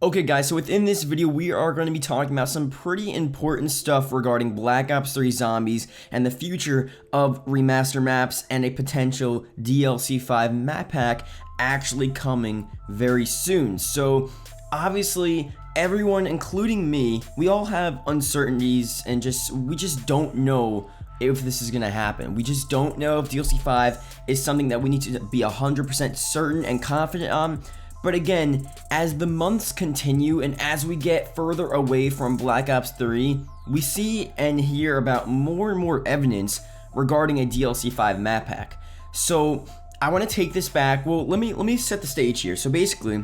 Okay guys, so within this video we are going to be talking about some pretty important stuff regarding Black Ops 3 Zombies and the future of remaster maps and a potential DLC 5 map pack actually coming very soon. So obviously everyone, including me, we all have uncertainties and we just don't know if this is going to happen. We just don't know if DLC 5 is something that we need to be 100% certain and confident on. But again, as the months continue and as we get further away from Black Ops 3, we see and hear about more and more evidence regarding a DLC 5 map pack. So I want to take this back. Well, let me set the stage here. So basically,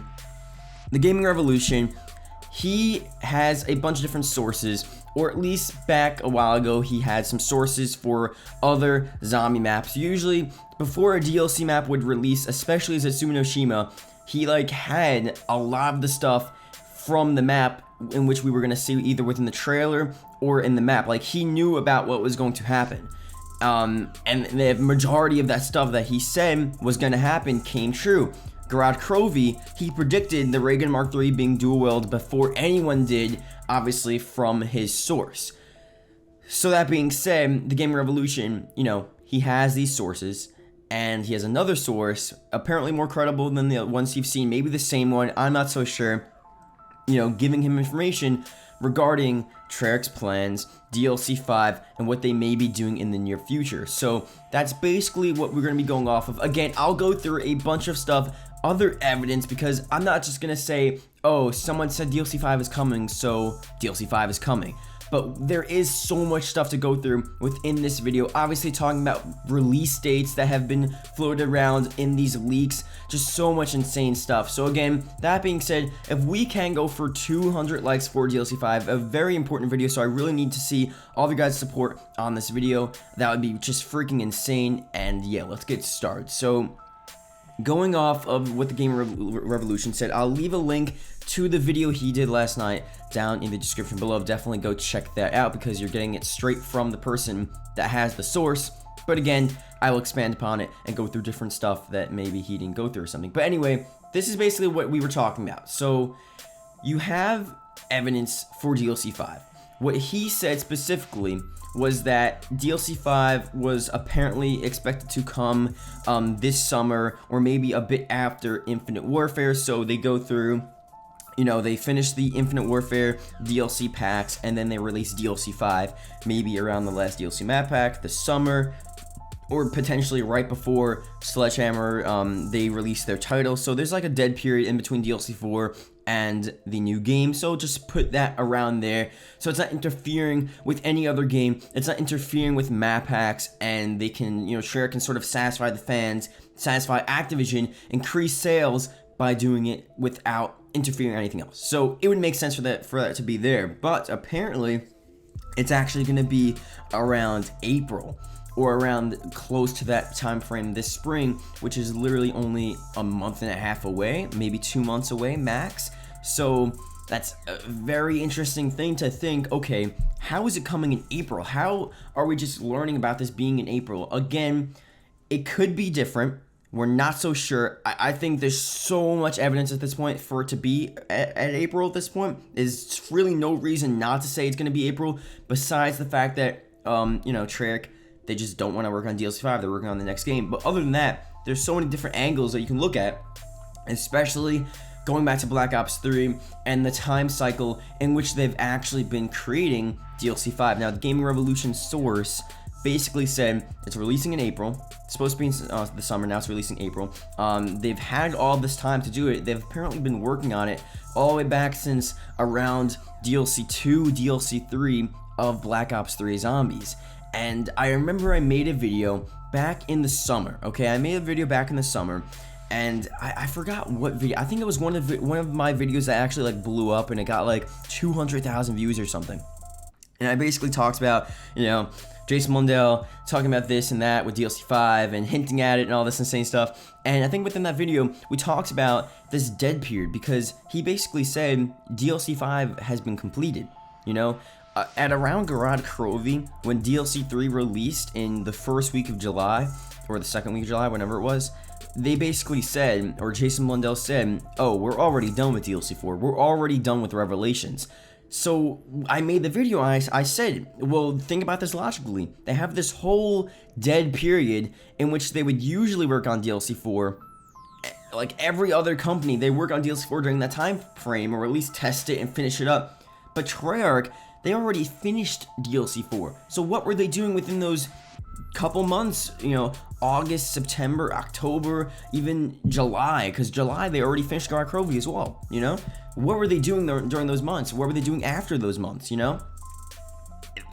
the Gaming Revolution, he has a bunch of different sources, or at least back a while ago, he had some sources for other zombie maps. Usually, before a DLC map would release, especially as Azuma no Shima, he had a lot of the stuff from the map in which we were going to see either within the trailer or in the map. Like, he knew about what was going to happen. And the majority of that stuff that he said was going to happen came true. Garad Crovey, he predicted the Reagan Mark III being dual-wield before anyone did, obviously from his source. So that being said, the Gaming Revolution, he has these sources. And he has another source, apparently more credible than the ones you've seen, maybe the same one, I'm not so sure, giving him information regarding Treyarch's plans, DLC 5, and what they may be doing in the near future. So that's basically what we're going to be going off of. Again, I'll go through a bunch of stuff, other evidence, because I'm not just going to say, oh, someone said DLC 5 is coming, so DLC 5 is coming. But there is so much stuff to go through within this video. Obviously talking about release dates that have been floated around in these leaks. Just so much insane stuff. So again, that being said, if we can go for 200 likes for DLC 5, a very important video, so I really need to see all of you guys' support on this video. That would be just freaking insane. And yeah, let's get started. So going off of what the Game Revolution said, I'll leave a link to the video he did last night down in the description below. Definitely go check that out because you're getting it straight from the person that has the source. But again, I will expand upon it and go through different stuff that maybe he didn't go through or something. But anyway, this is basically what we were talking about. So you have evidence for DLC 5. What he said specifically was that DLC 5 was apparently expected to come this summer or maybe a bit after Infinite Warfare. So they go through, they finish the Infinite Warfare DLC packs and then they release DLC 5 maybe around the last DLC map pack, the summer, or potentially right before Sledgehammer, they release their title. So there's like a dead period in between DLC 4 and the new game, so just put that around there so it's not interfering with any other game, it's not interfering with map packs, and they can, Treyarch can sort of satisfy the fans, satisfy Activision, increase sales by doing it without interfering with anything else. So it would make sense for that to be there, but apparently it's actually going to be around April or around close to that time frame this spring, which is literally only a month and a half away, maybe 2 months away max. So that's a very interesting thing to think, okay, how is it coming in April? How are we just learning about this being in April? Again, it could be different. We're not so sure. I think there's so much evidence at this point for it to be at April at this point. There's really no reason not to say it's going to be April, besides the fact that, Treyarch, they just don't want to work on DLC 5. They're working on the next game. But other than that, there's so many different angles that you can look at, especially going back to Black Ops 3 and the time cycle in which they've actually been creating DLC 5. Now, the Gaming Revolution source basically said it's releasing in April. It's supposed to be in the summer. Now it's releasing April. They've had all this time to do it. They've apparently been working on it all the way back since around DLC 2, DLC 3 of Black Ops 3 Zombies. And I remember I made a video back in the summer, okay? I made a video back in the summer, and I forgot what video. I think it was one of my videos that actually blew up, and it got 200,000 views or something. And I basically talked about, Jason Mundell talking about this and that with DLC 5 and hinting at it and all this insane stuff. And I think within that video, we talked about this dead period because he basically said DLC 5 has been completed, At around Garad Crovey, when DLC 3 released in the first week of July, or the second week of July, whenever it was, they basically said, or Jason Blundell said, oh, we're already done with DLC 4. We're already done with Revelations. So I made the video and I said, well, think about this logically. They have this whole dead period in which they would usually work on DLC 4. Like every other company, they work on DLC 4 during that time frame, or at least test it and finish it up. But Treyarch, they already finished DLC 4. So what were they doing within those couple months? You know, August, September, October, even July, because July they already finished Gar Krovi as well, you know? What were they doing during those months? What were they doing after those months, you know?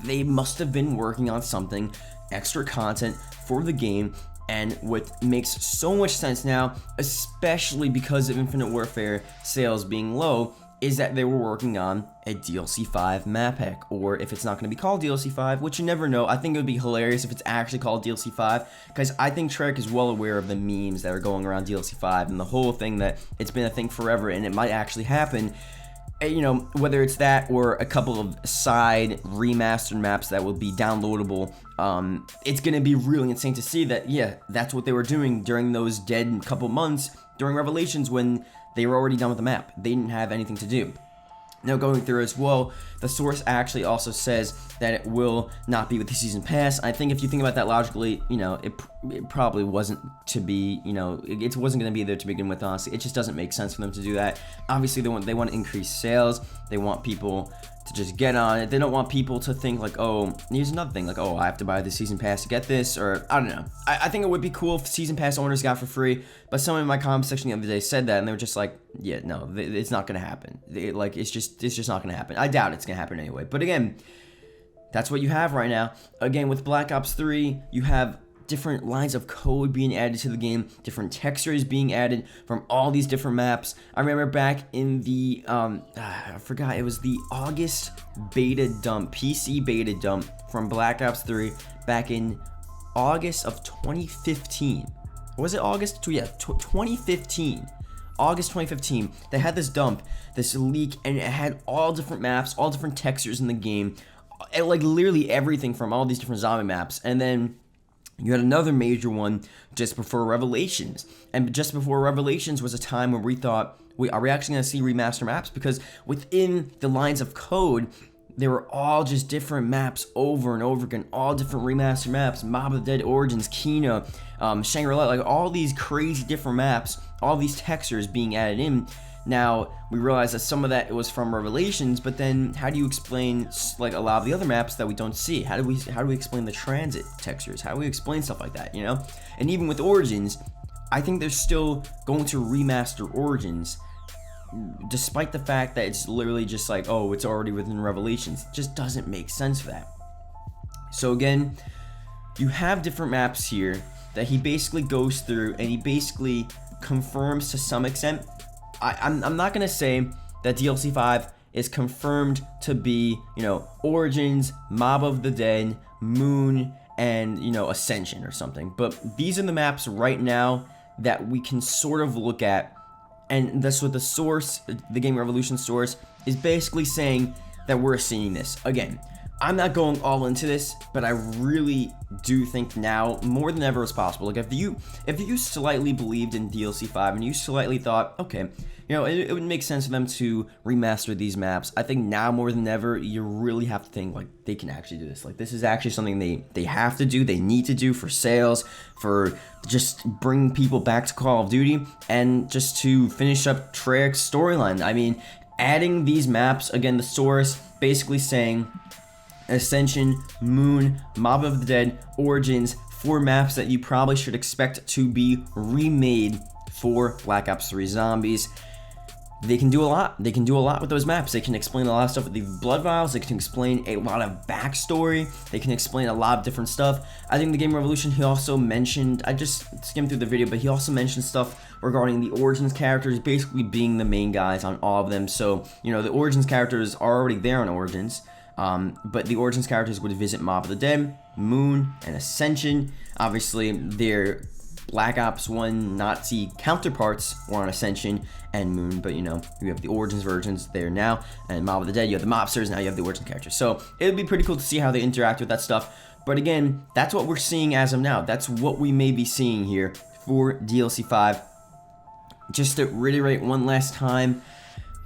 They must have been working on something, extra content for the game, and what makes so much sense now, especially because of Infinite Warfare sales being low, is that they were working on a DLC 5 map pack, or if it's not going to be called DLC 5, which you never know. I think it would be hilarious if it's actually called DLC 5, because I think Treyarch is well aware of the memes that are going around DLC 5 and the whole thing that it's been a thing forever and it might actually happen. You know, whether it's that or a couple of side remastered maps that will be downloadable, it's going to be really insane to see that, yeah, that's what they were doing during those dead couple months during Revelations when they were already done with the map. They didn't have anything to do. Now going through as well, the source actually also says that it will not be with the season pass. I think if you think about that logically, you know, it probably wasn't to be, you know, it wasn't going to be there to begin with, honestly. It just doesn't make sense for them to do that. Obviously, they want to increase sales. They want people to just get on it. They don't want people to think like, oh, here's another thing, like, oh, I have to buy the season pass to get this, or I don't know. I think it would be cool if season pass owners got for free, but someone in my comment section the other day said that, and they were just like, yeah, no, it's not gonna happen. It's just not gonna happen. I doubt it's gonna happen anyway. But again, that's what you have right now. Again, with Black Ops 3, you have different lines of code being added to the game, different textures being added from all these different maps. I remember back in the, I forgot, it was the August beta dump, PC beta dump from Black Ops 3 back in August of 2015. Was it August? Yeah, 2015. August 2015, they had this dump, this leak, and it had all different maps, all different textures in the game, like literally everything from all these different zombie maps. And then you had another major one just before Revelations. And just before Revelations was a time where we thought, are we actually going to see remaster maps? Because within the lines of code, they were all just different maps over and over again, all different remaster maps, Mob of the Dead Origins, Kina, Shangri-La, like all these crazy different maps, all these textures being added in. Now, we realize that some of that was from Revelations, but then how do you explain like a lot of the other maps that we don't see? How do we explain the transit textures? How do we explain stuff like that, you know? And even with Origins, I think they're still going to remaster Origins, despite the fact that it's literally just like, oh, it's already within Revelations. It just doesn't make sense for that. So again, you have different maps here that he basically goes through and he basically confirms to some extent. I'm not gonna say that DLC 5 is confirmed to be, you know, Origins, Mob of the Dead, Moon, and, you know, Ascension or something. But these are the maps right now that we can sort of look at, and that's what the source, the Game Revolution source, is basically saying that we're seeing this. Again, I'm not going all into this, but I really do think now more than ever is possible. Like if you slightly believed in DLC 5 and you slightly thought, okay, you know, it would make sense for them to remaster these maps, I think now more than ever you really have to think like they can actually do this. Like this is actually something they have to do, they need to do for sales, for just bringing people back to Call of Duty, and just to finish up Treyarch's storyline. I mean, adding these maps, again, the source basically saying Ascension, Moon, Mob of the Dead, Origins, 4 maps that you probably should expect to be remade for Black Ops 3 Zombies. They can do a lot. They can do a lot with those maps. They can explain a lot of stuff with the blood vials. They can explain a lot of backstory. They can explain a lot of different stuff. I think the Game Revolution, he also mentioned, I just skimmed through the video, but he also mentioned stuff regarding the Origins characters basically being the main guys on all of them. So, you know, the Origins characters are already there on Origins. But the Origins characters would visit Mob of the Dead, Moon, and Ascension. Obviously, their Black Ops 1 Nazi counterparts were on Ascension and Moon, but you know, you have the Origins versions there now, and Mob of the Dead, you have the mobsters, now you have the Origins characters. So it would be pretty cool to see how they interact with that stuff. But again, that's what we're seeing as of now. That's what we may be seeing here for DLC 5. Just to reiterate one last time,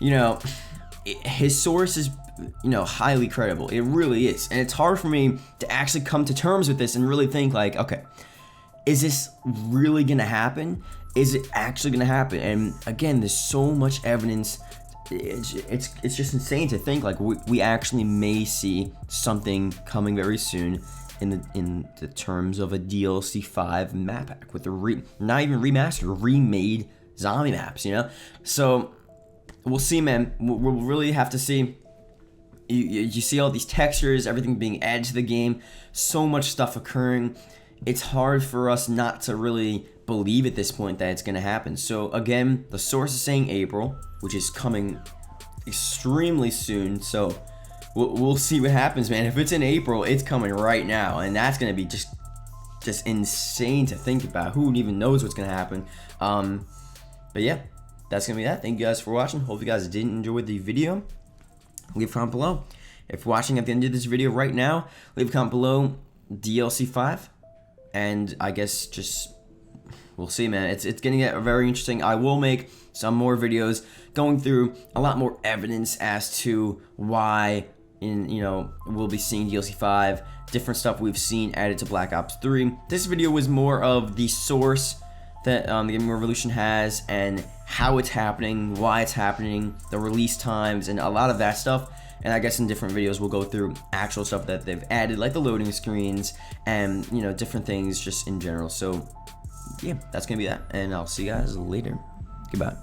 you know, his source is, you know, highly credible. It really is. And it's hard for me to actually come to terms with this and really think like, okay, is this really gonna happen? Is it actually gonna happen? And again, there's so much evidence. It's just insane to think like we actually may see something coming very soon in the terms of a DLC 5 map pack with the not even remastered, remade zombie maps, you know? So we'll see, man. We'll really have to see. You see all these textures, everything being added to the game, so much stuff occurring. It's hard for us not to really believe at this point that it's going to happen. So again, the source is saying April, which is coming extremely soon. So we'll see what happens, man. If it's in April, it's coming right now, and that's going to be just insane to think about. Who even knows what's going to happen? But yeah, that's going to be that. Thank you guys for watching. Hope you guys did enjoy the video. Leave a comment below. If you're watching at the end of this video right now, leave a comment below DLC 5. And I guess just, we'll see, man. It's going to get very interesting. I will make some more videos going through a lot more evidence as to why, we'll be seeing DLC 5, different stuff we've seen added to Black Ops 3. This video was more of the source that the Gaming Revolution has and how it's happening, why it's happening, the release times, and a lot of that stuff. And I guess in different videos we'll go through actual stuff that they've added, like the loading screens and, different things just in general. So yeah, that's gonna be that, and I'll see you guys later. Goodbye.